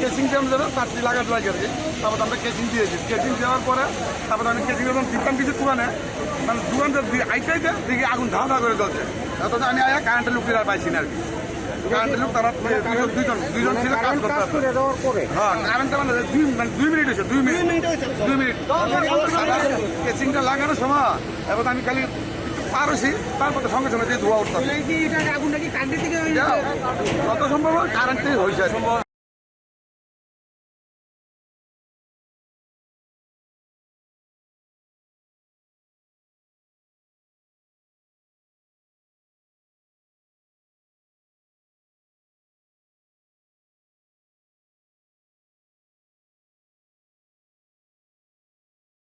Casing দেওয়ার জন্য তারটি লাগাতে লাগে আর কি। তারপর আমরা কেসিং দিয়েছি, কেসিং দেওয়ার পরে তারপর আমি কেসিং যখন দিতাম কিছু দোকানে, মানে দোকানটা আইটাইতে দেখি আগুন ধাও ধাও করে চলছে। অথচ আমি আয়া কারেন্টের লোক আর পাইছি না আর কি। কারেন্টের লোক তারা দুইজন ছিল কাজ করতে। হ্যাঁ কারেন্টটা মানে 2 মিনিট হয়েছে, 2 মিনিট কেসিংটা লাগানোর সময় এবার আমি খালি পার হয়েছি, তারপর সঙ্গে সঙ্গে দিয়ে ধোয়া উঠতাম। আগুনটা কি কারেন্টের থেকে যত সম্ভব কারেন্টই হয়েছে।